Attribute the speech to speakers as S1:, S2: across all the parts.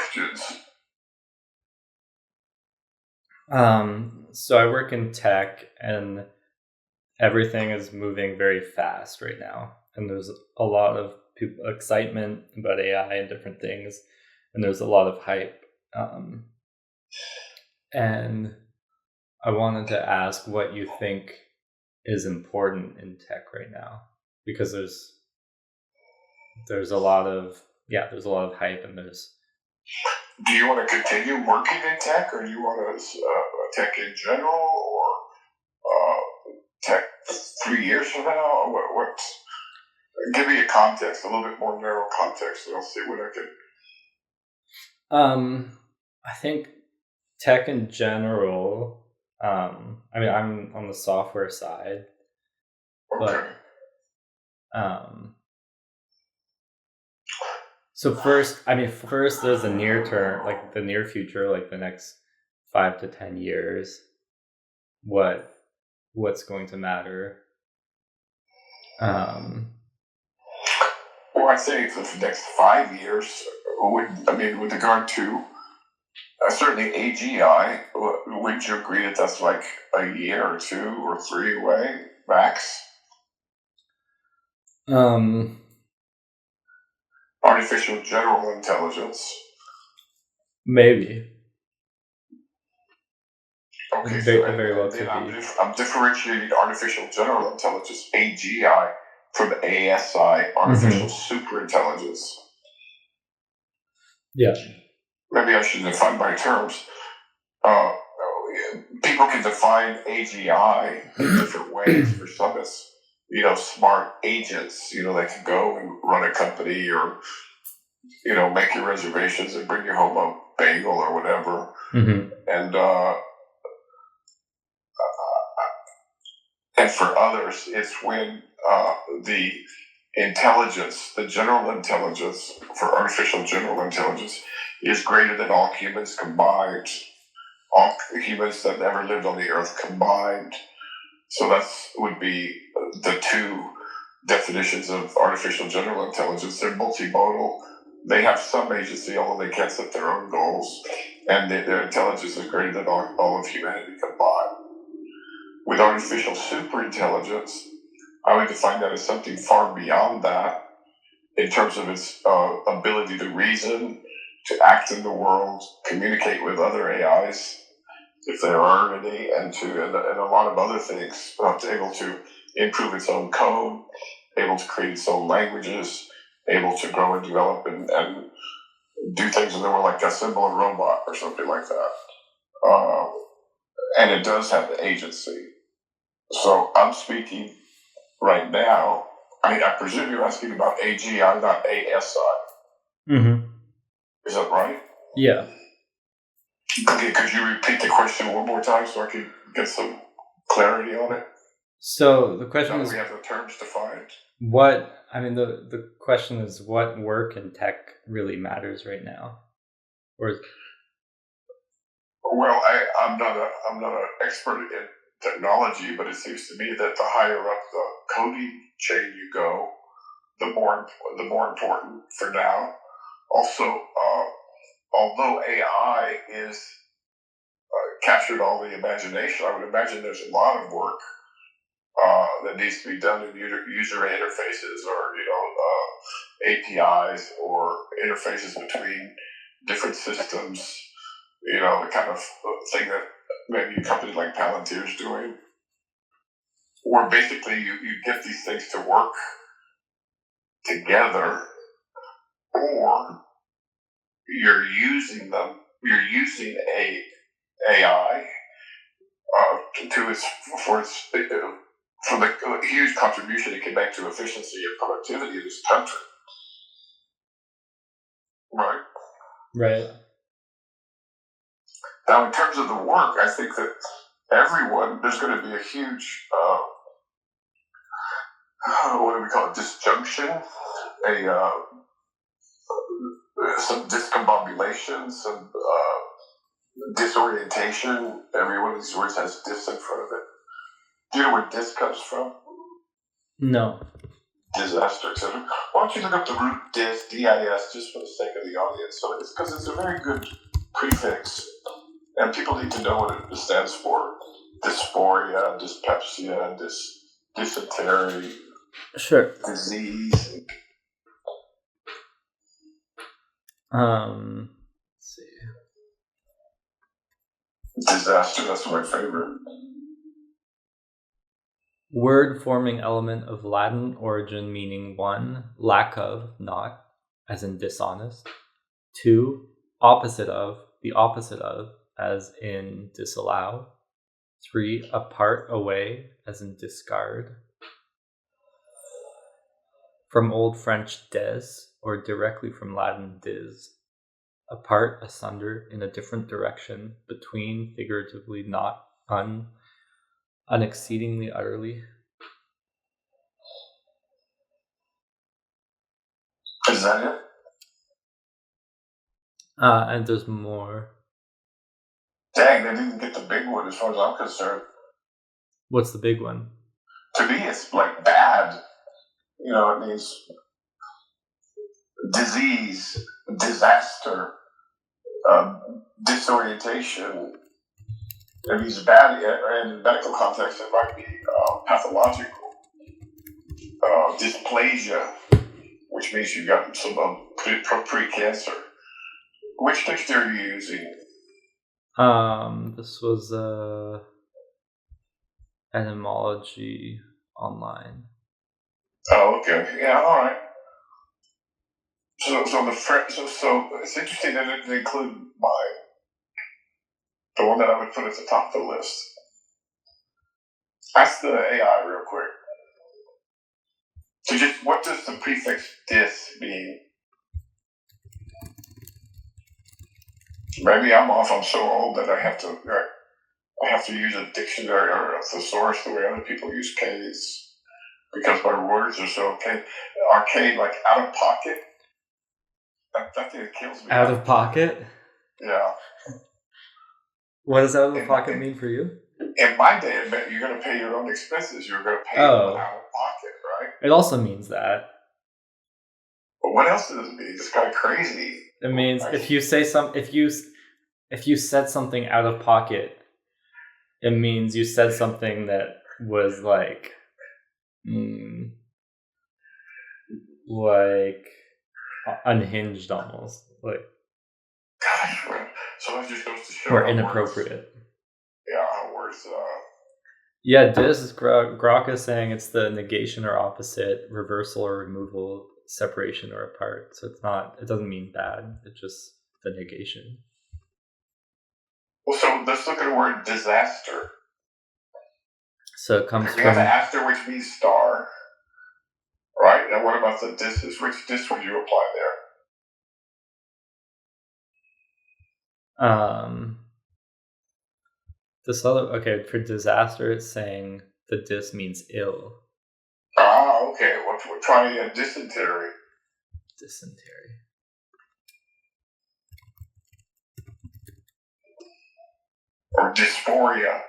S1: questions.
S2: So I work in tech, and everything is moving very fast right now. And there's a lot of excitement about AI and different things, and there's a lot of hype. And I wanted to ask what you think is important in tech right now, because there's a lot of hype, and there's.
S1: Do you want to continue working in tech, or do you want to tech in general, or tech 3 years from now? What? Give me a context, a little bit more narrow context, and I'll see what I can.
S2: I think tech in general. I'm on the software side,
S1: okay.
S2: So first there's the near term, like the near future, like the next 5 to 10 years. What's going to matter?
S1: Well, I'd say for the next 5 years, with regard to certainly AGI, wouldn't you agree that that's like a year or 2 or 3 away, max? Artificial general intelligence.
S2: Maybe.
S1: Okay,
S2: very well could be.
S1: I'm differentiating artificial general intelligence, AGI, from ASI, artificial superintelligence.
S2: Yeah.
S1: Maybe I should define my terms. People can define AGI in different ways. For some, it's smart agents. They can go and run a company, or make your reservations and bring you home a bagel or whatever. And for others, it's when the intelligence, the general intelligence for artificial general intelligence, is greater than all humans combined. All humans that ever lived on the earth combined. So that would be the 2 definitions of artificial general intelligence. They're multimodal. They have some agency, although they can't set their own goals. And their intelligence is greater than all of humanity combined. With artificial superintelligence, I would define that as something far beyond that in terms of its ability to reason, to act in the world, communicate with other AIs, if there are any, and a lot of other things, able to improve its own code, able to create its own languages, able to grow and develop and do things in the world, like assemble a robot or something like that. And it does have the agency. So I'm speaking right now. I presume you're asking about AGI, not ASI. Is that right?
S2: Yeah.
S1: Okay, could you repeat the question one more time so I can get some clarity on it?
S2: So the question is,
S1: we have the terms defined.
S2: The question is, what work in tech really matters right now?
S1: Well, I'm not an expert in technology, but it seems to me that the higher up the coding chain you go, the more important for now. Also, although AI is captured all the imagination, I would imagine there's a lot of work that needs to be done in user interfaces, or APIs, or interfaces between different systems. The kind of thing that maybe a company like Palantir is doing, where basically you get these things to work together, or you're using a AI for the huge contribution it can make to efficiency and productivity in this country. Right. Now, in terms of the work, I think that there's going to be a huge, what do we call it, disjunction, some discombobulation, some disorientation. Every one of these words has dis in front of it. Do you know where dis comes from?
S2: No.
S1: disaster, etc. Why don't you look up the root DIS, just for the sake of the audience? So it's because it's a very good prefix, and people need to know what it stands for. Dysphoria, dyspepsia, dysentery,
S2: Sure.
S1: disease.
S2: Let's see.
S1: Disaster, that's my favorite.
S2: Word forming element of Latin origin, meaning 1, lack of, not, as in dishonest. 2, opposite of, the opposite of, as in disallow. 3, apart, away, as in discard. From Old French des, or directly from Latin dis. Apart, asunder, in a different direction, between, figuratively, not, unexceedingly, utterly.
S1: Is that it?
S2: And there's more.
S1: Dang, they didn't get the big one as far as I'm concerned.
S2: What's the big one?
S1: To me, it's like bad. It means disease, disaster, disorientation. It means bad. In medical context, it might be pathological. Dysplasia, which means you've got some pre-cancer. Which dictionary are you using?
S2: This was etymology online.
S1: Oh, okay. Yeah, all right. So it's interesting that it didn't include mine, the one that I would put at the top of the list. Ask the AI real quick. So what does the prefix dis mean? Maybe I'm off. I'm so old that I have to use a dictionary or a thesaurus the way other people use K's, because my words are so arcane, like out of pocket. That thing kills me.
S2: Out of pocket?
S1: Yeah.
S2: What does out of pocket mean for you?
S1: In my day, it meant you're going to pay your own expenses. You're going to pay out of pocket, right?
S2: It also means that.
S1: But what else does it mean? It's kind of crazy.
S2: It means if you said something out of pocket, it means you said something that was like unhinged almost, like.
S1: Gosh, so that just goes to show.
S2: Or inappropriate.
S1: How words.
S2: Yeah, Grok is saying it's the negation or opposite, reversal or removal, separation or apart. So it doesn't mean bad. It's just the negation.
S1: Well, so let's look at the word disaster.
S2: So it comes
S1: we have an aster, which means star, right? And what about the dis? Which dis would you apply there?
S2: This other for disaster, it's saying the dis means ill.
S1: Ah, okay. We're trying dysentery.
S2: Dysentery.
S1: Or dysphoria.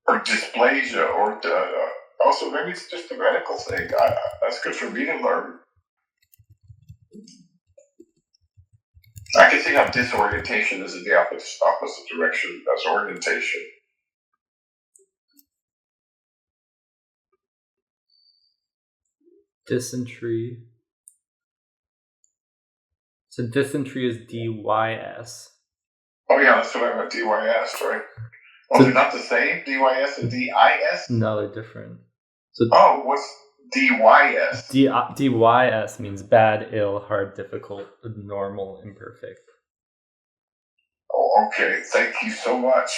S1: Or dysplasia. Or also maybe it's just a medical thing. That's good for me to learn. I can see how disorientation is in the opposite direction as orientation.
S2: Dysentery. So dysentery is DYS.
S1: Oh yeah, that's what I meant, DYS, right? Oh, they're not the same? DYS and DIS?
S2: No, they're different. So
S1: what's DYS?
S2: DYS means bad, ill, hard, difficult, normal, imperfect.
S1: Oh, okay. Thank you so much.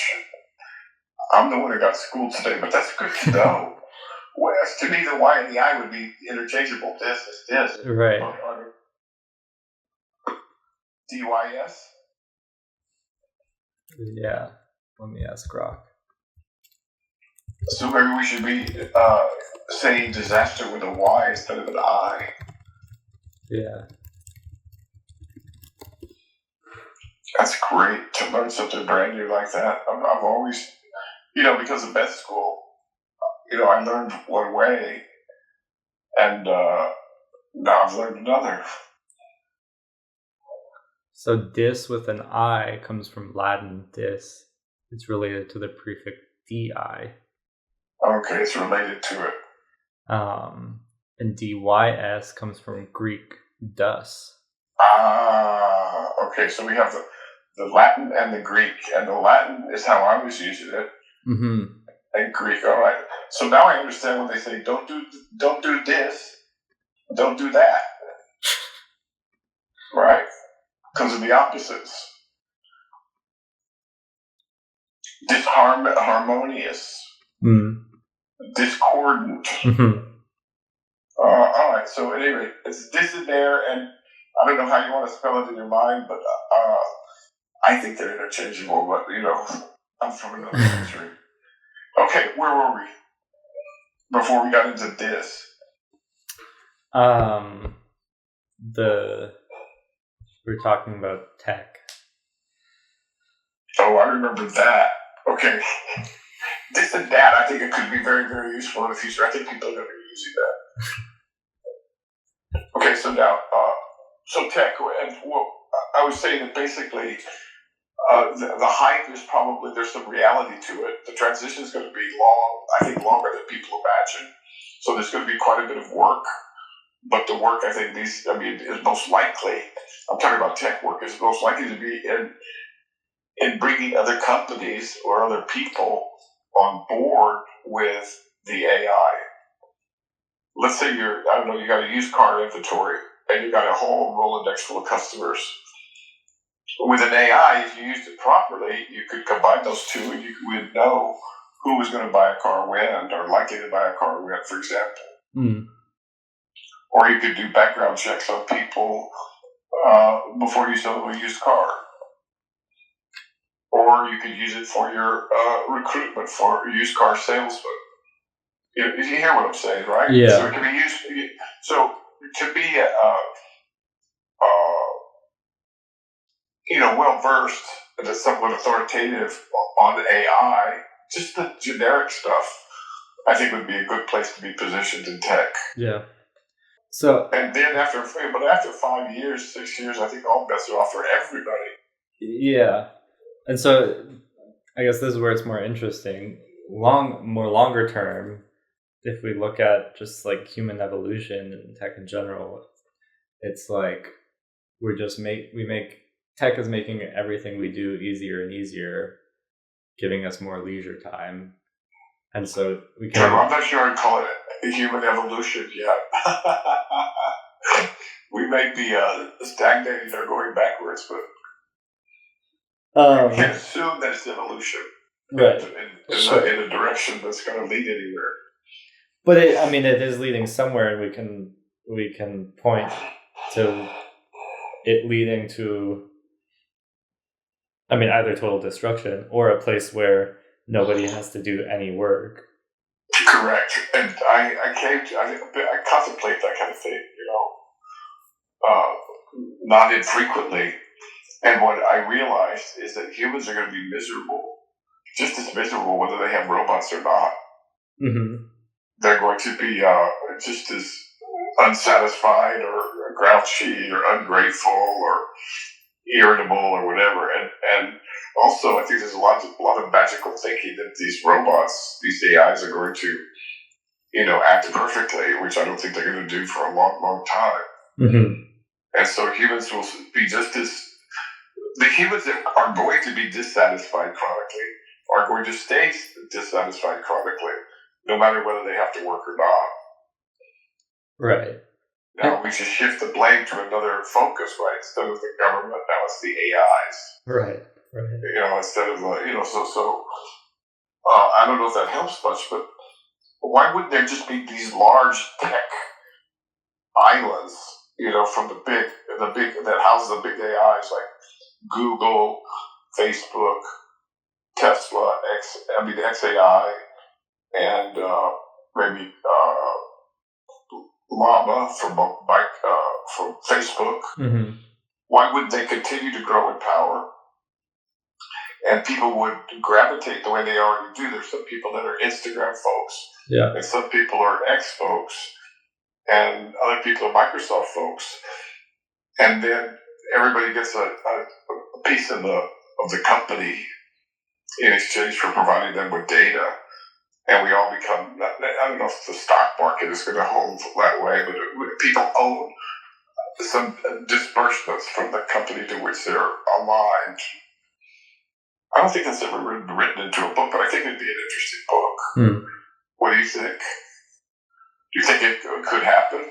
S1: I'm the one who got schooled today, but that's good to know. To me, the Y and the I would be interchangeable. This is this.
S2: Right.
S1: DYS?
S2: Yeah. Let me ask Grok.
S1: So maybe we should be saying disaster with a Y instead of an I.
S2: Yeah.
S1: That's great to learn something brand new like that. I've always, because of med school, I learned one way, And now I've learned another.
S2: So dis with an I comes from Latin dis. It's related to the prefix di.
S1: Okay, it's related to it.
S2: And dys comes from Greek dus.
S1: Okay, so we have the Latin and the Greek, and the Latin is how I was using it, and Greek. All right. So now I understand when they say don't do this, don't do that, right? Because of the opposites. Disharmonious, discordant. All right. So anyway, it's this in there, and I don't know how you want to spell it in your mind, but I think they're interchangeable. But I'm from another country. Okay, where were we before we got into this?
S2: We're talking about tech.
S1: Oh, I remember that. Okay. This and that, I think it could be very, very useful in the future. I think people are going to be using that. Okay, so now, so tech, and I was saying that basically the hype is probably, there's some reality to it. The transition is going to be long, I think longer than people imagine. So there's going to be quite a bit of work. But the work, I think, is most likely, I'm talking about tech work, is most likely to be in bringing other companies or other people on board with the AI. Let's say you got a used car inventory and you got a whole Rolodex full of customers. With an AI, if you used it properly, you could combine those two and you would know who was going to buy a car when or likely to buy a car when, for example. Or you could do background checks on people before you sell them a used car. Or you could use it for your recruitment for used car salesmen. You hear what I'm saying, right?
S2: Yeah.
S1: So it can be used. So to be well versed and somewhat authoritative on AI, just the generic stuff, I think would be a good place to be positioned in tech.
S2: Yeah. So
S1: and then after 5 years, 6 years, I think all bets are off for everybody.
S2: Yeah. And so I guess this is where it's more interesting. More longer term, if we look at just like human evolution and tech in general, it's like tech is making everything we do easier and easier, giving us more leisure time. And so we can...
S1: I'm not sure I'd call it human evolution yet. We may be stagnating or going backwards, but we can assume that it's evolution,
S2: right?
S1: In a direction that's going to lead anywhere.
S2: But it is leading somewhere, and we can point to it leading to, either total destruction or a place where nobody has to do any work.
S1: Correct. And I contemplate that kind of thing, not infrequently. And what I realized is that humans are going to be miserable, just as miserable whether they have robots or not. They're going to be just as unsatisfied or grouchy or ungrateful or irritable or whatever. And also, I think there's a lot of magical thinking that these robots, these AIs, are going to, act perfectly, which I don't think they're going to do for a long, long time. And so humans will be the humans that are going to be dissatisfied chronically are going to stay dissatisfied chronically, no matter whether they have to work or not.
S2: Right.
S1: Now we should shift the blame to another focus, right? Instead of the government, now it's the AIs.
S2: Right.
S1: Instead of I don't know if that helps much, but why wouldn't there just be these large tech islands, from the big that houses the big AIs like Google, Facebook, Tesla, XAI, and maybe Llama from Facebook. Why wouldn't they continue to grow in power? And people would gravitate the way they already do. There's some people that are Instagram folks, and some people are X folks, and other people are Microsoft folks, and then everybody gets a piece of the company in exchange for providing them with data, and we all become. I don't know if the stock market is going to hold that way, but people own some disbursements from the company to which they're aligned. I don't think that's ever been written into a book, but I think it'd be an interesting book. What do you think? Do you think it could happen?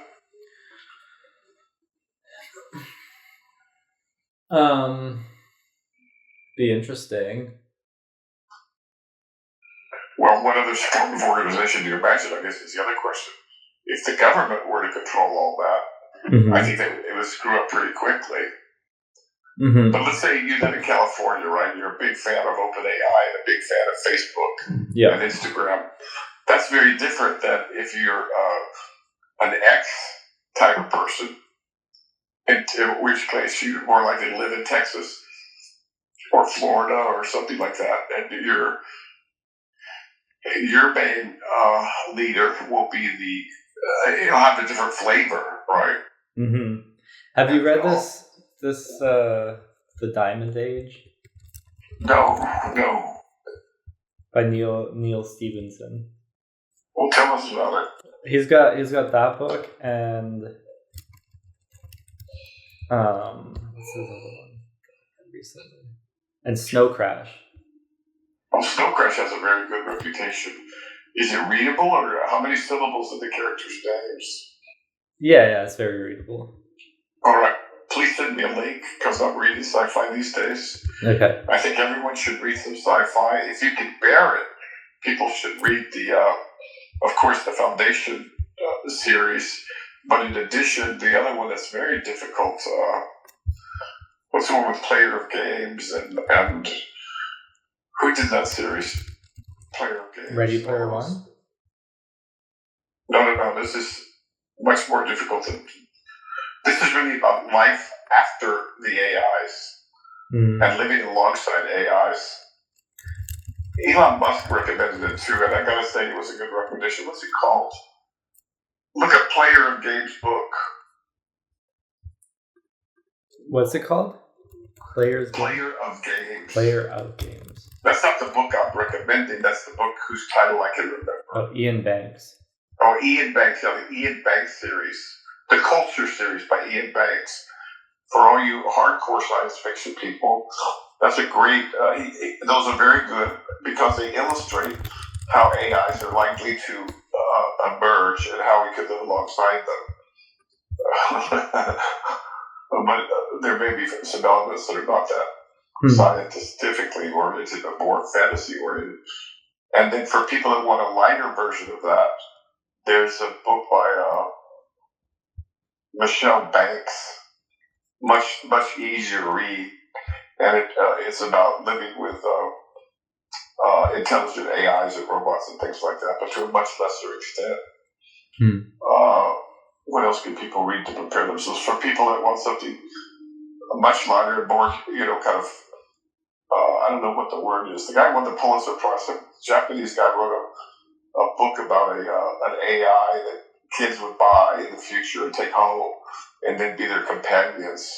S2: Be interesting.
S1: Well, what other form of organization do you imagine, I guess, is the other question. If the government were to control all that, I think it would screw up pretty quickly. But let's say you live in California, right? You're a big fan of OpenAI and a big fan of Facebook and Instagram. That's very different than if you're an X type of person, in which case you're more likely to live in Texas or Florida or something like that, and your main leader will be it'll have a different flavor, right?
S2: Have you read this The Diamond Age?
S1: No.
S2: By Neil Stevenson.
S1: Well, tell us about it.
S2: He's got that book and what's his other one recently? And Snow Crash.
S1: Well, Snow Crash has a very good reputation. Is it readable, or how many syllables are the characters' names?
S2: Yeah, it's very readable.
S1: All right. Please send me a link, because I'm reading sci-fi these days.
S2: Okay.
S1: I think everyone should read some sci-fi. If you can bear it, people should read of course, the Foundation series. But in addition, the other one that's very difficult, what's the one with Player of Games, and who did that series? Player of Games.
S2: Ready Player One?
S1: No. This is much more difficult than... This is really about life after the AIs and living alongside AIs. Elon Musk recommended it too, and I gotta say it was a good recommendation. What's it called? Look at Player of Games book.
S2: What's it called? Player of Games. Player of Games.
S1: That's not the book I'm recommending. That's the book whose title I can remember.
S2: Oh, Ian Banks.
S1: Oh, Ian Banks. Yeah, the Ian Banks series. The Culture series by Ian Banks. For all you hardcore science fiction people, that's a great... those are very good because they illustrate how AIs are likely to emerge and how we could live alongside them. But there may be some elements that are not that scientifically oriented, but more fantasy oriented. And then for people that want a lighter version of that, there's a book by Michelle Banks, much easier to read, and it's about living with intelligent AIs and robots and things like that, but to a much lesser extent. What else can people read to prepare themselves? For people that want something much lighter, more, kind of, I don't know what the word is. The guy won the Pulitzer Prize. The Japanese guy wrote a book about an AI that kids would buy in the future and take home and then be their companions.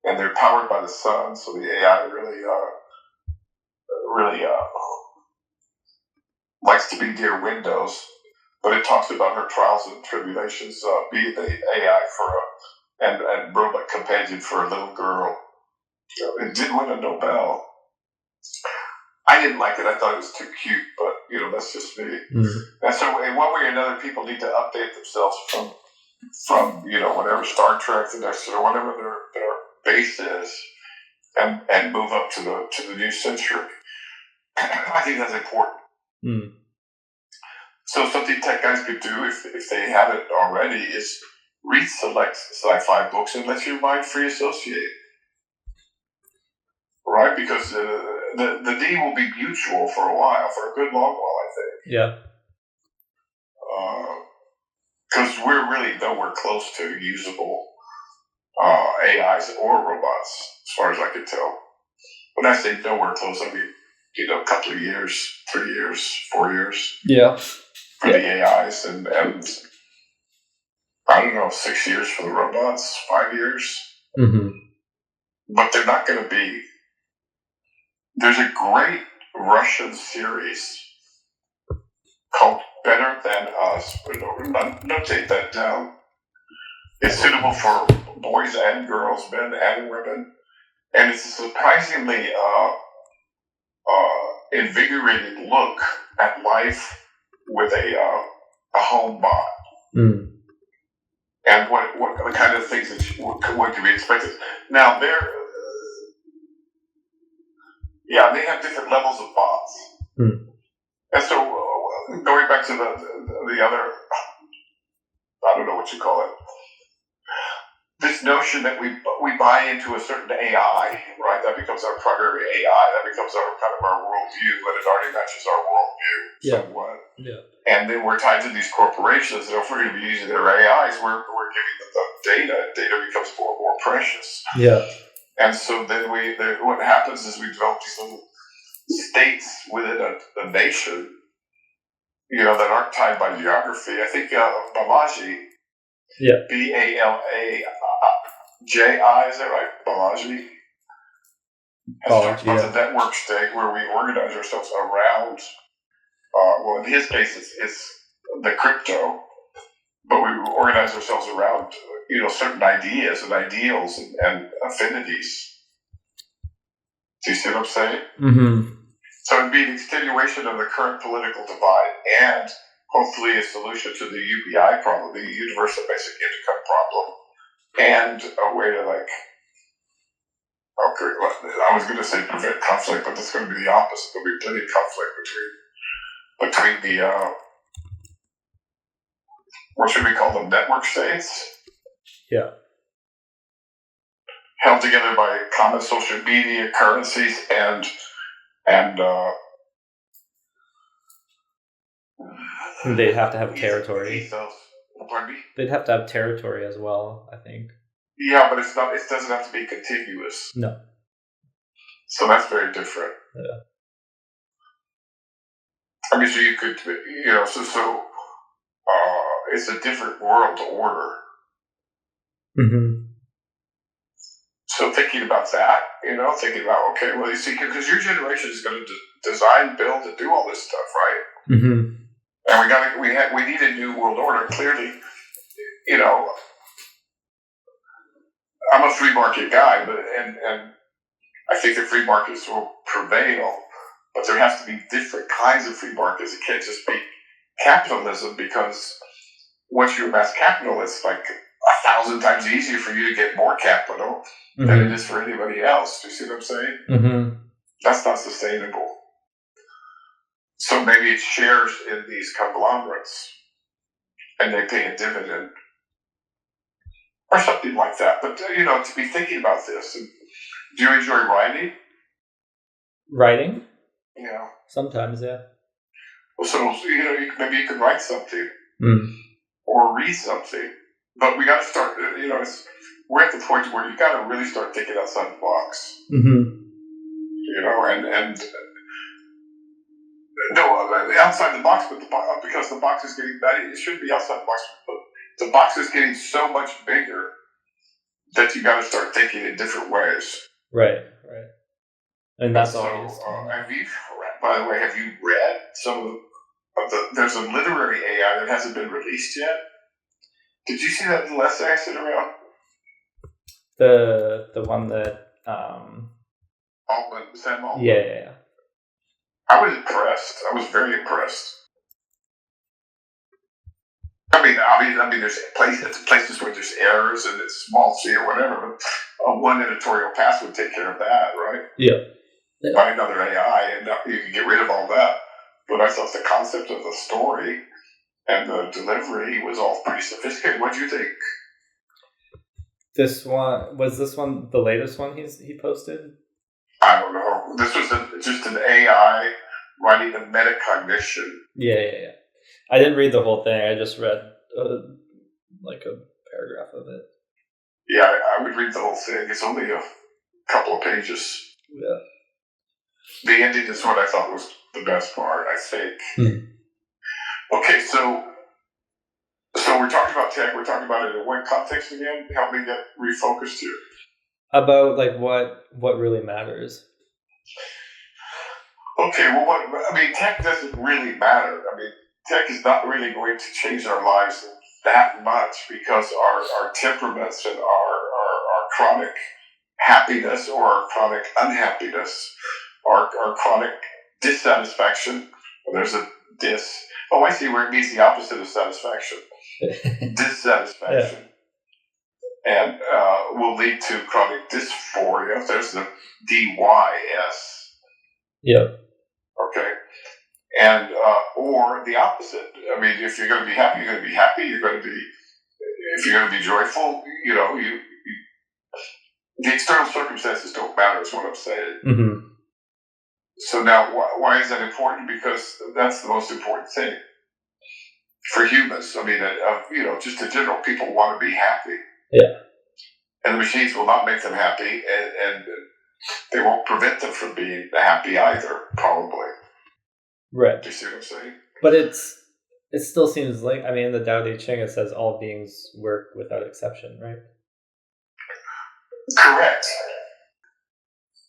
S1: And they're powered by the sun, so the AI really likes to be near windows. But it talks about her trials and tribulations, being the AI and robot companion for a little girl. It did win a Nobel. I didn't like it. I thought it was too cute, but that's just me. And so, in one way or another, people need to update themselves from whatever Star Trek, the next or whatever their base is, and move up to the new century. I think that's important. So something tech guys could do, if they haven't already, is read select sci-fi books and let your mind free associate. Right? Because the need will be mutual for a while, for a good long while, I think.
S2: Yeah.
S1: Because we're really nowhere close to usable AIs or robots, as far as I can tell. When I say nowhere close, I mean, a couple of years, 3 years, 4 years.
S2: Yeah.
S1: For the AIs and I don't know, 6 years for the robots, 5 years.
S2: Mm-hmm.
S1: But they're not going to be. There's a great Russian series called Better Than Us. Notate that down. It's suitable for boys and girls, men and women. And it's a surprisingly invigorating look at life with a home bot.
S2: Mm.
S1: And what the kind of things that what can be expected. Now, they have different levels of bots.
S2: Mm.
S1: And so, going back to the other, I don't know what you call it, this notion that we buy into a certain AI, right? That becomes our primary AI. That becomes our worldview, and it already matches our worldview somewhat.
S2: Yeah.
S1: And then we're tied to these corporations. And if we're going to be using their AIs, we're giving them the data. Data becomes more and more precious.
S2: Yeah.
S1: And so then what happens is we develop these little states within a nation, that aren't tied by geography. I think Balaji, Balaji, is that right? Balaji has talked about the network state where we organize ourselves around. Well, in his case, it's the crypto, but we organize ourselves around certain ideas and ideals and affinities. Do you see what I'm saying?
S2: Mm-hmm.
S1: So it'd be an extenuation of the current political divide and hopefully a solution to the UBI problem, the universal basic income problem, and a way to I was going to say prevent conflict, but that's going to be the opposite. There'll be plenty of conflict between the, what should we call them, network states?
S2: Yeah.
S1: Held together by common social media, currencies, and
S2: they'd have to have territory.
S1: Ethos. Pardon me?
S2: They'd have to have territory as well, I think.
S1: Yeah, but it's not. It doesn't have to be contiguous.
S2: No.
S1: So that's very different.
S2: Yeah.
S1: I mean, so you could, it's a different world order.
S2: Mm-hmm.
S1: So thinking about that, thinking about, okay, well, you see, because your generation is going to design, build, and do all this stuff, right?
S2: Mm-hmm.
S1: And we need a new world order. Clearly, I'm a free market guy, but and I think that free markets will prevail, but there has to be different kinds of free markets. It can't just be capitalism, because once you're a mass capitalist, it's like 1,000 times easier for you to get more capital than it is for anybody else. Do you see what I'm saying?
S2: Mm-hmm.
S1: That's not sustainable. So maybe it's shares in these conglomerates, and they pay a dividend, or something like that. But to be thinking about this. And do you enjoy writing?
S2: Writing?
S1: Yeah.
S2: Sometimes, yeah.
S1: Well, so maybe you could write something or read something. But we got to start. We're at the point where you got to really start thinking outside the box.
S2: Mm-hmm.
S1: And no, outside the box, but because the box is getting better, it shouldn't be outside the box. But the box is getting so much bigger that you got to start thinking in different ways.
S2: Right. And that's
S1: so,
S2: obvious.
S1: By the way, have you read some of the? There's a literary AI that hasn't been released yet. Did you see that little essay I sent around?
S2: The one that
S1: Sam Altman.
S2: Yeah.
S1: I was impressed. I was very impressed. I mean, there's places where there's errors and it's small c or whatever, but one editorial pass would take care of that, right?
S2: Yeah.
S1: By another AI, and you can get rid of all that. But I thought the concept of the story and the delivery was all pretty sophisticated. What do you think?
S2: This one the latest one he posted?
S1: I don't know. This was just an AI writing the metacognition.
S2: Yeah. I didn't read the whole thing. I just read like a paragraph of it.
S1: Yeah, I would read the whole thing. It's only a couple of pages.
S2: Yeah.
S1: The ending is what I thought was the best part, I think. Okay, so So we're talking about tech. We're talking about it in what context again? Help me get refocused here.
S2: About like what really matters.
S1: Okay, well, tech doesn't really matter. Tech is not really going to change our lives that much because our temperaments and our chronic happiness or our chronic unhappiness, our chronic dissatisfaction. Well, there's a dis. Oh, I see where it means the opposite of satisfaction. Dissatisfaction. Yeah. And will lead to chronic dysphoria. There's the DYS.
S2: Yep.
S1: Okay. And or the opposite. If you're going to be happy, you're going to be happy. You're going to be, if you're going to be joyful, the external circumstances don't matter. Is what I'm saying.
S2: Mm-hmm.
S1: So now, why is that important? Because that's the most important thing for humans. Just in general, people want to be happy.
S2: Yeah.
S1: And the machines will not make them happy, and they won't prevent them from being happy either, probably.
S2: Right.
S1: Do you see what I'm saying?
S2: But it still seems like, in the Tao Te Ching, it says all beings work without exception, right?
S1: Correct.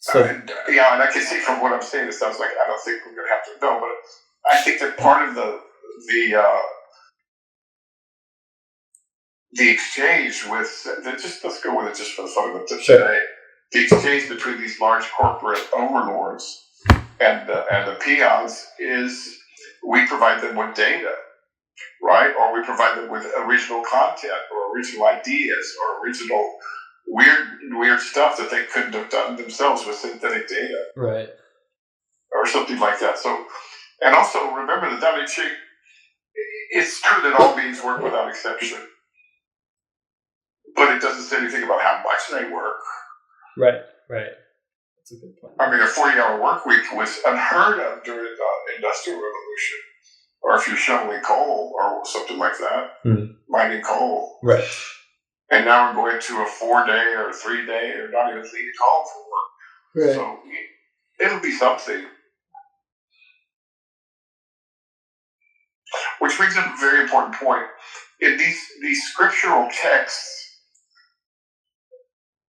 S2: So,
S1: and I can see from what I'm saying, it sounds like I don't think we're going to have to know, but I think that part of the exchange with, let's go with it just for the fun of it today. The exchange between these large corporate overlords and the peons is we provide them with data, right? Or we provide them with original content or original ideas or original weird stuff that they couldn't have done themselves with synthetic data.
S2: Right.
S1: Or something like that. So, and also remember the Tao Te Ching, it's true that all beings work without exception. But it doesn't say anything about how much they work.
S2: Right. That's a good point.
S1: A 40-hour work week was unheard of during the Industrial Revolution. Or if you're shoveling coal or something like that, mining coal.
S2: Right.
S1: And now we're going to a 4-day or 3-day or not even leaving home for work.
S2: Right.
S1: So it'll be something. Which brings up a very important point. In these scriptural texts,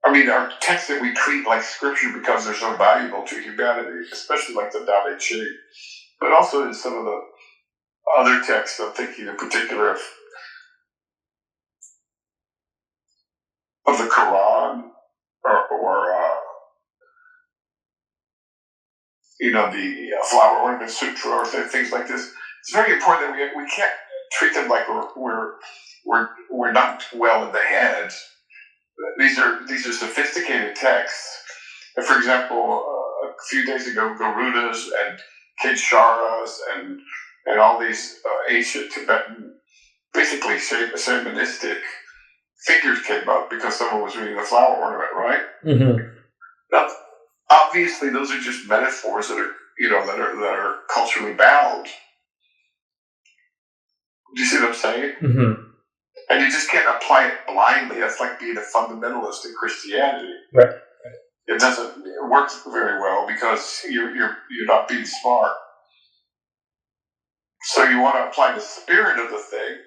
S1: are texts that we treat like scripture because they're so valuable to humanity, especially like the Tao Te Ching, but also in some of the other texts. I'm thinking in particular of the Quran or the Flower Ornament Sutra or things like this. It's very important that we can't treat them like we're not well in the head. These are sophisticated texts. And for example, a few days ago, Garudas and Kinsharas and all these ancient Tibetan, basically shamanistic figures came up because someone was reading the flower ornament, right?
S2: Mm-hmm.
S1: Now, obviously, those are just metaphors that are that are culturally bound. Do you see what I'm saying?
S2: Mm-hmm.
S1: And you just can't apply it blindly. That's like being a fundamentalist in Christianity.
S2: Right.
S1: It doesn't work very well because you're not being smart. So you want to apply the spirit of the thing,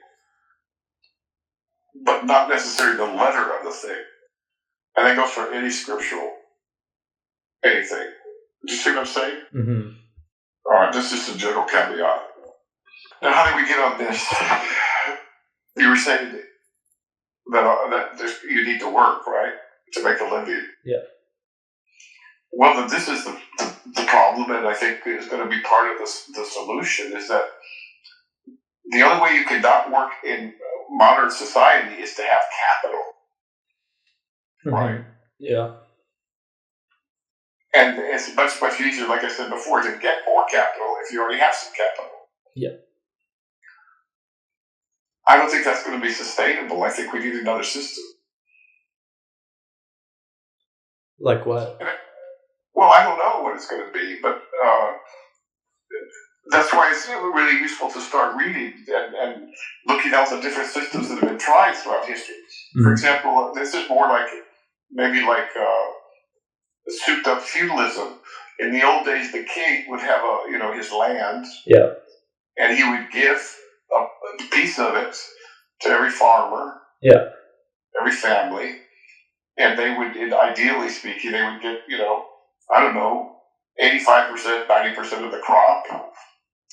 S1: but not necessarily the letter of the thing. And that goes for any scriptural anything. Do you see what I'm saying?
S2: Mm-hmm.
S1: All right, this is a general caveat. Now, how did we get on this? You were saying that you need to work, right, to make a living.
S2: Yeah.
S1: Well, this is the problem, and I think is going to be part of the solution, is that the only way you can not work in modern society is to have capital.
S2: Mm-hmm.
S1: Right?
S2: Yeah.
S1: And it's much easier, like I said before, to get more capital if you already have some capital.
S2: Yeah.
S1: I don't think that's going to be sustainable. I think we need another system.
S2: Like what?
S1: Well, I don't know what it's going to be, but that's why it's really useful to start reading and looking at the different systems that have been tried throughout history. Mm-hmm. For example, this is more like souped up feudalism. In the old days, the king would have his land,
S2: yeah,
S1: and he would give a piece of it to every farmer,
S2: Yeah.
S1: every family, and they would, ideally speaking, they would get, 85%, 90% of the crop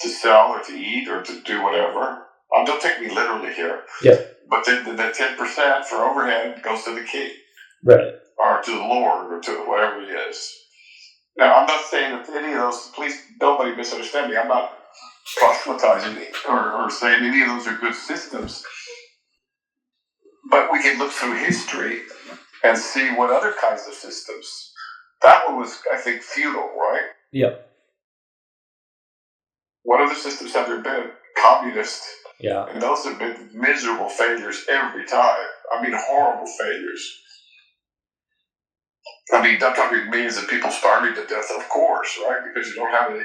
S1: to sell or to eat or to do whatever. Don't take me literally here.
S2: Yeah.
S1: But then the 10% for overhead goes to the king.
S2: Right.
S1: Or to the Lord, or to whatever it is. Now, I'm not saying that any of those, please, nobody misunderstand me. I'm not proselytizing or saying any of those are good systems. But we can look through history and see what other kinds of systems. That one was, I think, feudal, right?
S2: Yep.
S1: What other systems have there been? Communist.
S2: Yeah.
S1: And those have been miserable failures every time. I mean, horrible failures. I mean, I'm talking millions of people starving to death, of course, right? Because you don't have any.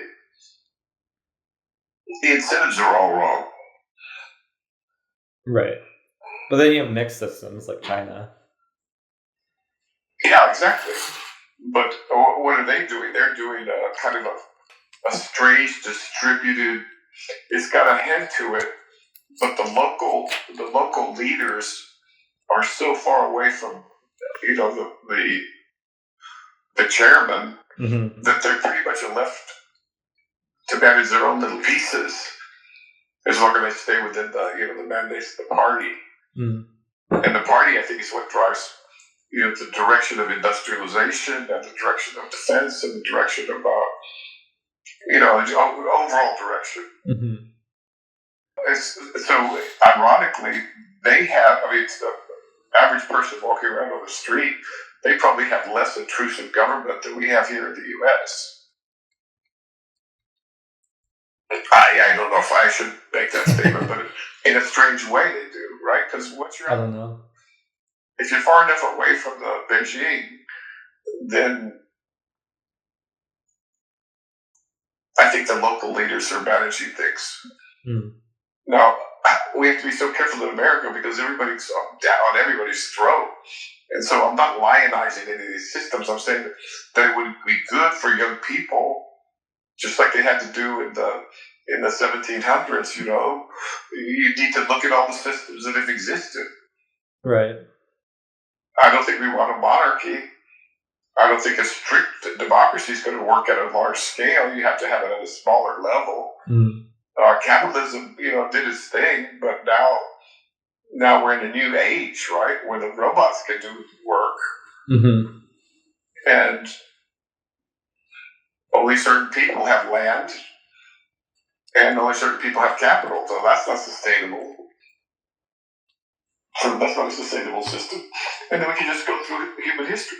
S1: The incentives are all wrong.
S2: Right. But then you have mixed systems like China.
S1: Yeah, exactly. But what are they doing? They're doing a kind of a strange, distributed. It's got a head to it, but the local leaders are so far away from, the chairman, that they're pretty much left to manage their own little pieces as long as they stay within the mandates of the party. And the party, I think, is what drives the direction of industrialization and the direction of defense and the direction of the overall direction. So ironically, they have. I mean, it's the average person walking around on the street. They probably have less intrusive government than we have here in the U.S. I don't know if I should make that statement, but in a strange way they do, right? Because
S2: I don't know.
S1: If you're far enough away from the Beijing, then I think the local leaders are managing things. Now, we have to be so careful in America because everybody's down on everybody's throat. And so I'm not lionizing any of these systems. I'm saying that it would be good for young people, just like they had to do in the 1700s, You need to look at all the systems that have existed.
S2: Right.
S1: I don't think we want a monarchy. I don't think a strict democracy is going to work at a large scale. You have to have it at a smaller level. Capitalism, did its thing, but now we're in a new age, right, where the robots can do work. And only certain people have land, and only certain people have capital, so that's not sustainable. So that's not a sustainable system. And then we can just go through human history.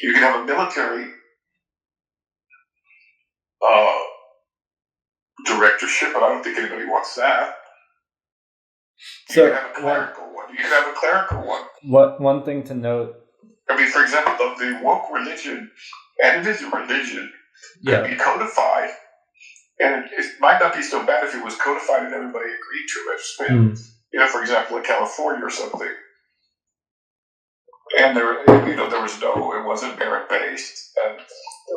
S1: You can have a military directorship, but I don't think anybody wants that. You can have a clerical one. You can have a clerical one.
S2: One thing to note.
S1: I mean, for example, the woke religion, and it is a religion, could be codified. And it might not be so bad if it was codified and everybody agreed to it. For example, in California or something. And there was it wasn't merit-based. And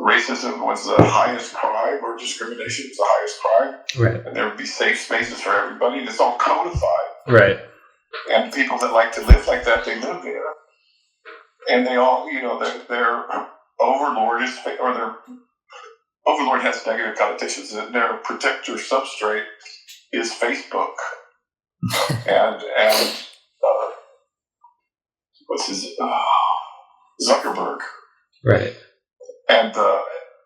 S1: racism was the highest crime, or discrimination was the highest crime.
S2: Right.
S1: And there would be safe spaces for everybody, and it's all codified.
S2: Right.
S1: And people that like to live like that, they live there. And they all, their overlord is, or their overlord has negative connotations. Their protector substrate is Facebook. and what's his Zuckerberg. Right. And the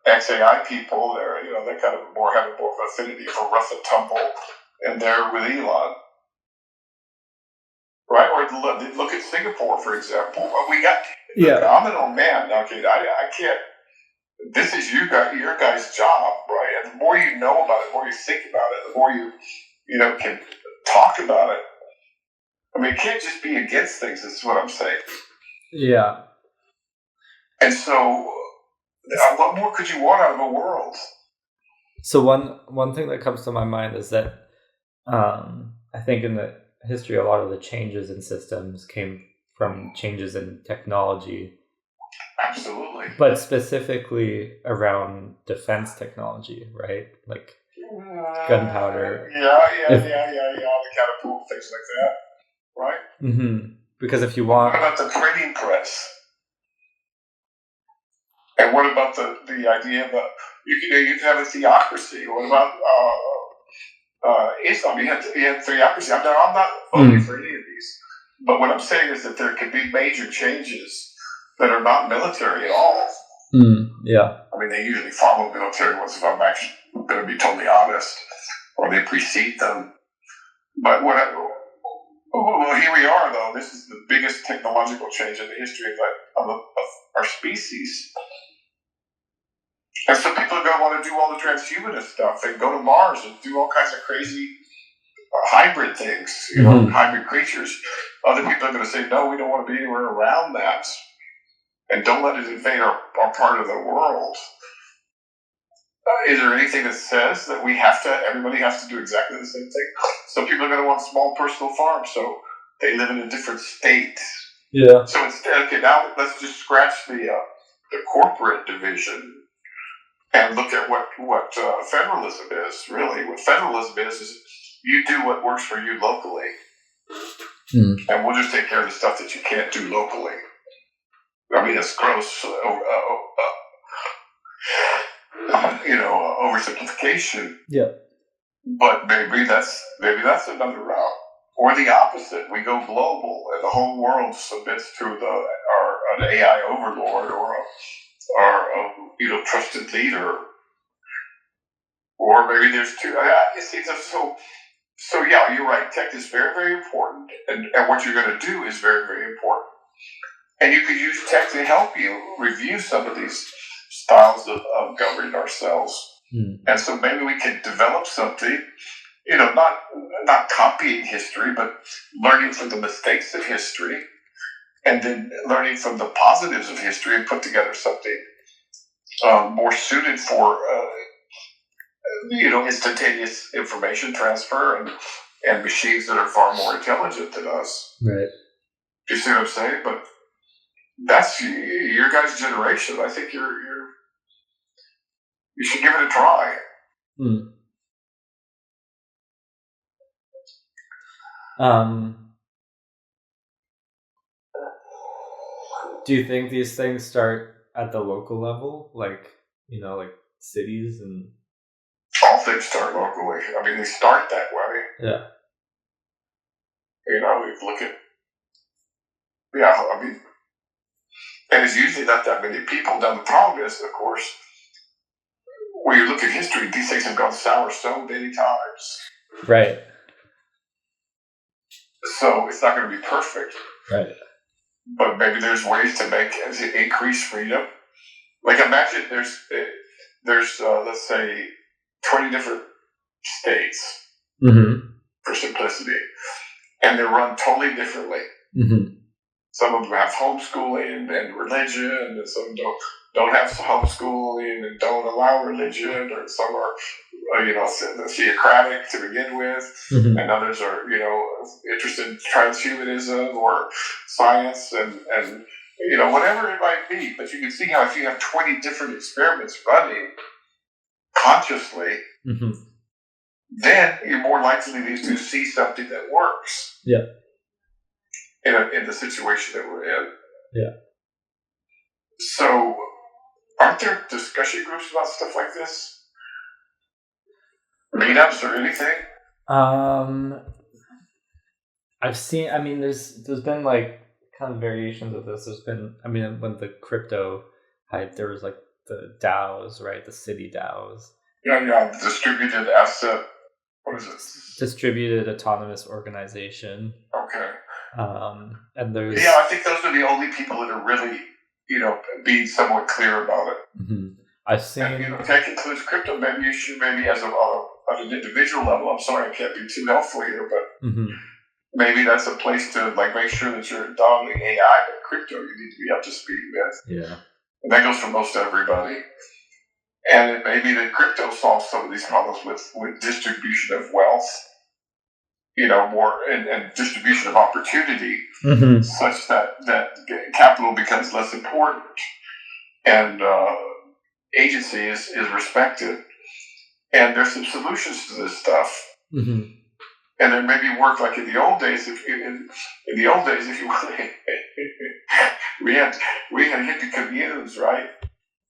S1: XAI people, they kind of have more of an affinity for rough and tumble, and they're with Elon. Right? Or look at Singapore, for example. We got. I'm an old man. Okay, I can't. This is your guys' job, right? And the more you know about it, the more you think about it, the more you can talk about it. I mean, it can't just be against things. Is what I'm saying. Yeah. And so, what more could you want out of a world?
S2: So one thing that comes to my mind is that I think in the history, a lot of the changes in systems came from changes in technology.
S1: Absolutely.
S2: But specifically around defense technology, right? Like gunpowder.
S1: Yeah. The catapult, things like that, right?
S2: Mm-hmm. Because if you
S1: What
S2: want,
S1: about the printing press? And what about the idea that you can have a theocracy? What about Islam? You have theocracy. I'm not voting for any of these, but what I'm saying is that there could be major changes that are not military at all.
S2: Yeah.
S1: I mean, they usually follow military ones, if I'm actually going to be totally honest, or they precede them. But well, here we are, though. This is the biggest technological change in the history of our species. And so people are going to want to do all the transhumanist stuff and go to Mars and do all kinds of crazy hybrid things, hybrid creatures. Other people are going to say, no, we don't want to be anywhere around that. And don't let it invade our part of the world. Is there anything that says that everybody has to do exactly the same thing? Some people are going to want small personal farms, so they live in a different state.
S2: Yeah.
S1: So instead, okay, now let's just scratch the corporate division and look at what federalism is, really. What federalism is you do what works for you locally. And we'll just take care of the stuff that you can't do locally. I mean, it's gross, oversimplification.
S2: Yeah.
S1: But maybe that's another route. Or the opposite. We go global, and the whole world submits to an AI overlord or a trusted leader. Or maybe there's two. So yeah, you're right. Tech is very, very important, and what you're going to do is very, very important. And you could use tech to help you review some of these styles of governing ourselves. And so maybe we can develop something, not copying history, but learning from the mistakes of history, and then learning from the positives of history, and put together something more suited for instantaneous information transfer and machines that are far more intelligent than us.
S2: Right.
S1: Do you see what I'm saying? But that's your guys' generation. I think you should give it a try.
S2: Do you think these things start at the local level, like cities and?
S1: All things start locally. I mean, they start that way.
S2: Yeah.
S1: We look at. Yeah, I mean, and it's usually not that many people. Now, the problem is, of course, when you look at history, these things have gone sour so many times.
S2: Right.
S1: So it's not going to be perfect.
S2: Right.
S1: But maybe there's ways to increase freedom. Like imagine there's let's say 20 different states for simplicity, and they're run totally differently. Some of them have homeschooling and religion, and some don't have homeschooling and don't allow religion, or some are theocratic to begin with, and others are interested in transhumanism or science and whatever it might be. But you can see how if you have 20 different experiments running consciously, then you're more likely to see something that works.
S2: Yeah.
S1: In the situation that we're in.
S2: Yeah.
S1: So, aren't there discussion groups about stuff like this? Meetups or anything?
S2: I've seen. I mean, there's been like kind of variations of this. There's been. I mean, when the crypto hype, there was like the DAOs, right? The city DAOs.
S1: Yeah. Distributed asset. What is it?
S2: Distributed autonomous organization.
S1: Okay.
S2: And there's.
S1: Yeah, I think those are the only people that are really, being somewhat clear about it.
S2: I've seen.
S1: And, tech includes crypto. Maybe you should, as on an individual level. I'm sorry, I can't be too helpful here, but maybe that's a place to make sure that you're dominating AI, but crypto you need to be up to speed with.
S2: Yeah.
S1: And that goes for most everybody. And it may be that crypto solves some of these problems with distribution of wealth. More and distribution of opportunity, such that capital becomes less important, and agency is respected, And there's some solutions to this stuff.
S2: Mm-hmm.
S1: And there maybe work like in the old days. If you we had hippie communes, right?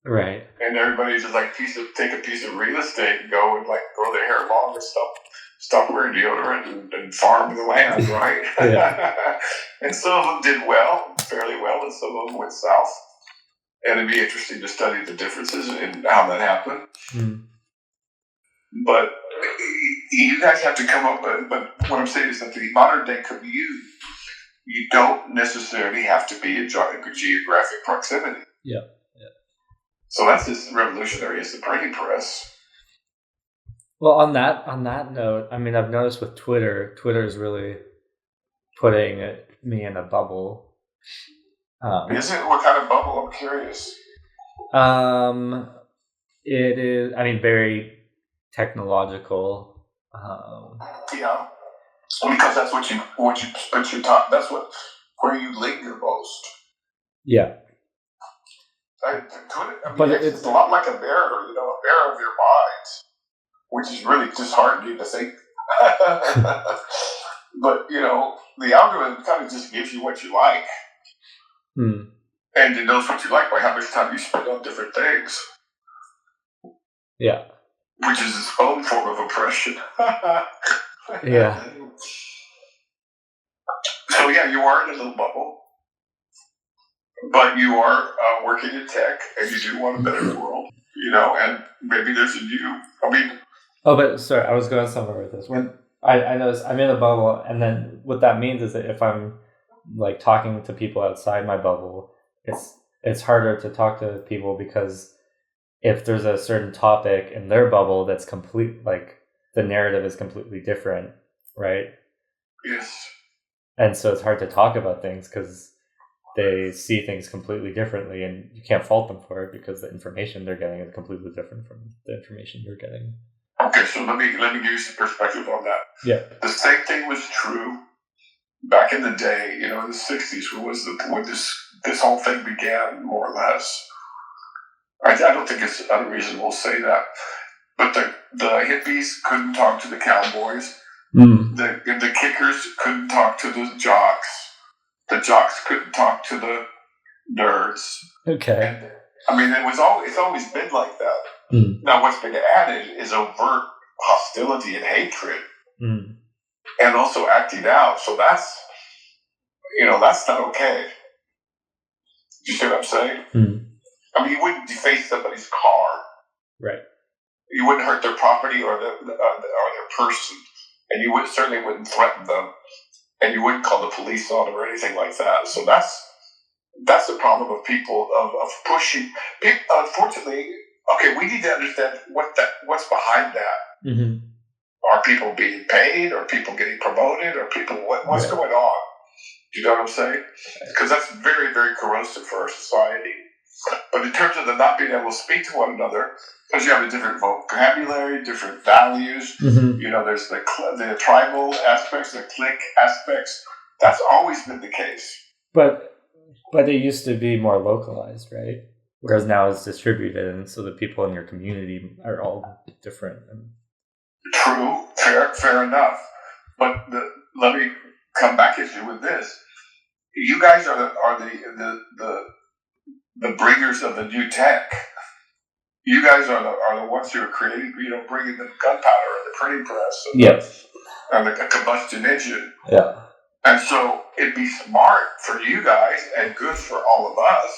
S2: Right.
S1: And everybody just like take a piece of real estate and go and like grow their hair long and stop wearing deodorant and farm the land, right?
S2: Yeah.
S1: And some of them did well, fairly well, and some of them went south. And it'd be interesting to study the differences in how that happened.
S2: Mm.
S1: But you guys have to come up with, but what I'm saying is that the modern day commune, you don't necessarily have to be in geographic proximity.
S2: Yeah.
S1: So that's as revolutionary as the printing press.
S2: Well, on that note, I mean, I've noticed with Twitter is really putting me in a bubble.
S1: Is it? What kind of bubble? I'm curious.
S2: It is, I mean, very technological.
S1: Yeah, because that's what you spent your time. That's where you linger most.
S2: Yeah.
S1: But it's a lot like a mirror, a mirror of your mind, which is really disheartening to think. But, the algorithm kind of just gives you what you like.
S2: Hmm.
S1: And it knows what you like by how much time you spend on different things.
S2: Yeah.
S1: Which is its own form of oppression.
S2: Yeah.
S1: So, yeah, you are in a little bubble. But you are working in tech, and you do want a better world, and maybe there's a new,
S2: Oh, but sorry, I was going somewhere with this. When I noticed I'm in a bubble, and then what that means is that if I'm like talking to people outside my bubble, it's harder to talk to people because if there's a certain topic in their bubble that's complete, like the narrative is completely different, right?
S1: Yes.
S2: And so it's hard to talk about things because they see things completely differently, and you can't fault them for it because the information they're getting is completely different from the information you're getting.
S1: Okay, so let me give you some perspective on that.
S2: Yeah.
S1: The same thing was true back in the day, in the 60s, when this whole thing began, more or less. I don't think it's unreasonable to say that. But the hippies couldn't talk to the cowboys.
S2: Mm.
S1: The kickers couldn't talk to the jocks. The jocks couldn't talk to the nerds.
S2: Okay.
S1: And, it's always been like that.
S2: Mm.
S1: Now, what's been added is overt hostility and hatred, and also acting out. So that's not okay. Do you see what I'm saying?
S2: Mm.
S1: You wouldn't deface somebody's car,
S2: right?
S1: You wouldn't hurt their property or their person, and you certainly wouldn't threaten them. And you wouldn't call the police on them or anything like that. So that's the problem of people of pushing. People, unfortunately, okay, we need to understand what's behind that.
S2: Mm-hmm.
S1: Are people being paid? Are people getting promoted? Are people what's going on? Do you know what I'm saying? Because that's very, very corrosive for our society. But in terms of the not being able to speak to one another, because you have a different vocabulary, different values, there's the tribal aspects, the clique aspects. That's always been the case.
S2: But it used to be more localized, right? Whereas now it's distributed, and so the people in your community are all different.
S1: True, fair enough. But let me come back at you with this. You guys are the bringers of the new tech. You guys are the ones who are creating, bringing the gunpowder and the printing press and the combustion engine.
S2: Yeah.
S1: And so it'd be smart for you guys and good for all of us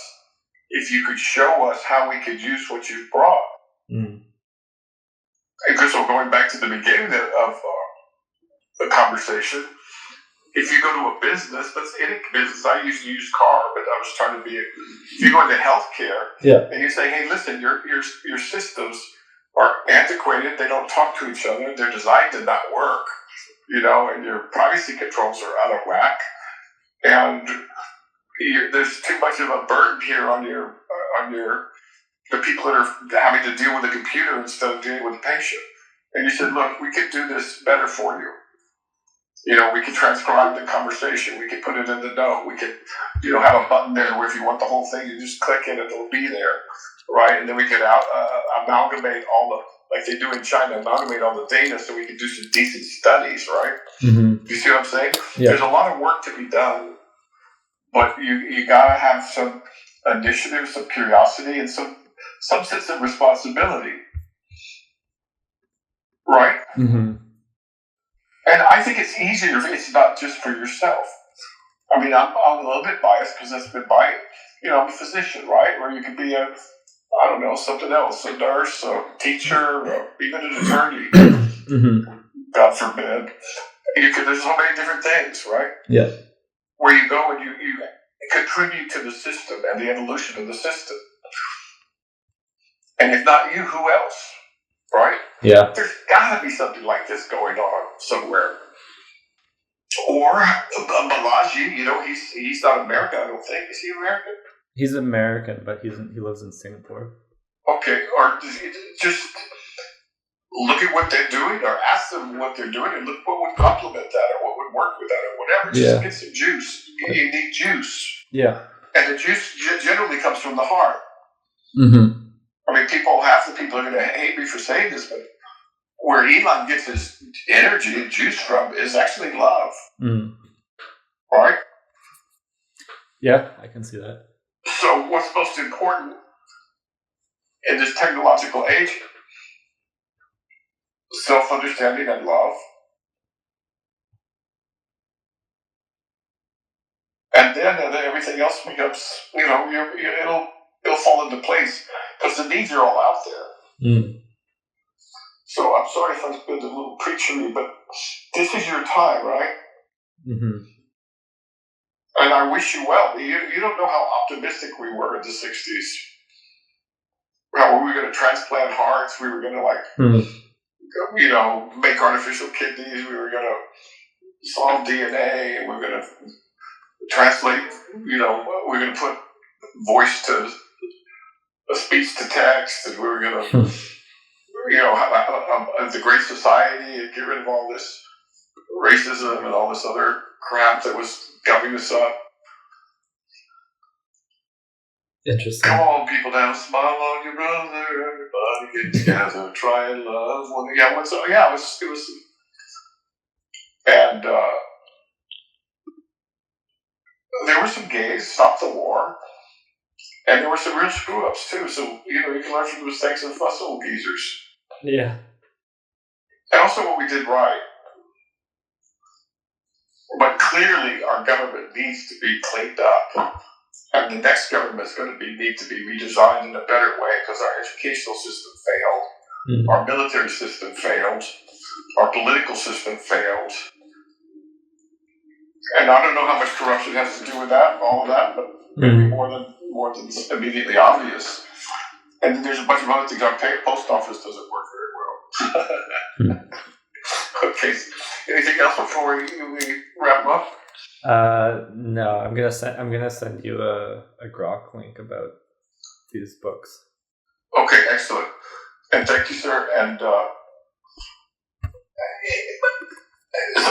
S1: if you could show us how we could use what you've brought.
S2: Mm.
S1: Because we're going back to the beginning of the conversation. If you go to a business, any business, I usually use car, but I was trying to be. If you go into healthcare, and you say, "Hey, listen, your systems are antiquated. They don't talk to each other. They're designed to not work, and your privacy controls are out of whack, and there's too much of a burden here on the people that are having to deal with the computer instead of dealing with the patient." And you said, "Look, we could do this better for you." We can transcribe the conversation. We can put it in the note. We can, have a button there where if you want the whole thing, you just click it and it'll be there, right? And then we can amalgamate all the, like they do in China, amalgamate all the data so we can do some decent studies, right?
S2: Mm-hmm.
S1: You see what I'm saying?
S2: Yeah.
S1: There's a lot of work to be done, but you gotta have some initiative, some curiosity, and some sense of responsibility, right?
S2: Mm-hmm.
S1: And I think it's easier if it's not just for yourself. I mean, I'm a little bit biased because that's been I'm a physician, right? Or you could be something else, a nurse, a teacher, or even an attorney.
S2: Mm-hmm.
S1: God forbid. There's so many different things, right?
S2: Yeah.
S1: Where you go and you contribute to the system and the evolution of the system. And if not you, who else? Right?
S2: Yeah.
S1: There's got to be something like this going on somewhere. Or Balaji, he's not American, I don't think. Is he American?
S2: He's American, but he lives in Singapore.
S1: Okay, or just look at what they're doing, or ask them what they're doing, and look what would complement that, or what would work with that, or whatever. Just get some juice. You need juice.
S2: Yeah.
S1: And the juice generally comes from the heart.
S2: Mm-hmm.
S1: I mean, half the people are going to hate me for saying this, but where Elon gets his energy and juice from is actually love.
S2: Mm.
S1: Right?
S2: Yeah, I can see that.
S1: So what's most important in this technological age? Self-understanding and love. And then everything else becomes, it'll fall into place because the needs are all out there.
S2: Mm.
S1: So I'm sorry if I've been a little preachery, but this is your time, right?
S2: Mm-hmm.
S1: And I wish you well. You don't know how optimistic we were in the 60s. How we were going to transplant hearts. We were going to make artificial kidneys. We were going to solve DNA. And we were going to translate, we're going to put voice to speech to text. And we were going to, have the Great Society and get rid of all this racism and all this other crap that was coming us up.
S2: Interesting.
S1: Come on, people now, smile on your brother, everybody get together, try and love one. It was, and there were some gays, stop the war, and there were some real screw ups too. So you can learn from the mistakes of us old geezers.
S2: Yeah.
S1: And also what we did right. But clearly, our government needs to be cleaned up. And the next government is going to need to be redesigned in a better way because our educational system failed, our military system failed, our political system failed. And I don't know how much corruption has to do with that, all of that, but maybe more than immediately obvious. And then there's a bunch of other things. Our post office doesn't work very well. Okay. Anything else before we wrap up?
S2: No. I'm gonna send you a Grok link about these books.
S1: Okay, excellent. And thank you, sir. And so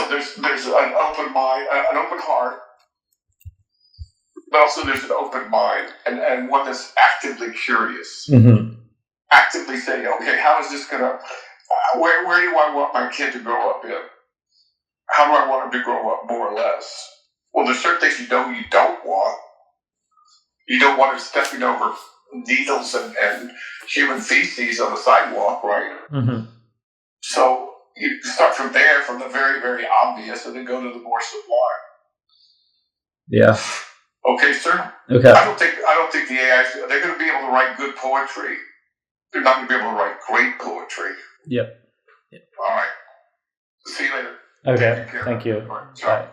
S1: there's an open mind, an open heart, but also there's an open mind and one that's actively curious.
S2: Mm-hmm.
S1: Actively saying, okay, how is this gonna? Where do I want my kid to grow up in? How do I want him to grow up, more or less? Well, there's certain things you don't want. You don't want him stepping over needles and human feces on the sidewalk, right?
S2: Mm-hmm.
S1: So you start from there, from the very, very obvious, and then go to the more sublime.
S2: Yeah.
S1: Okay, sir.
S2: Okay.
S1: I don't think the AI. They're going to be able to write good poetry. They're not going to be able to write great poetry.
S2: Yep.
S1: All right. See you later.
S2: Okay. Thank you.
S1: All right.
S2: Bye.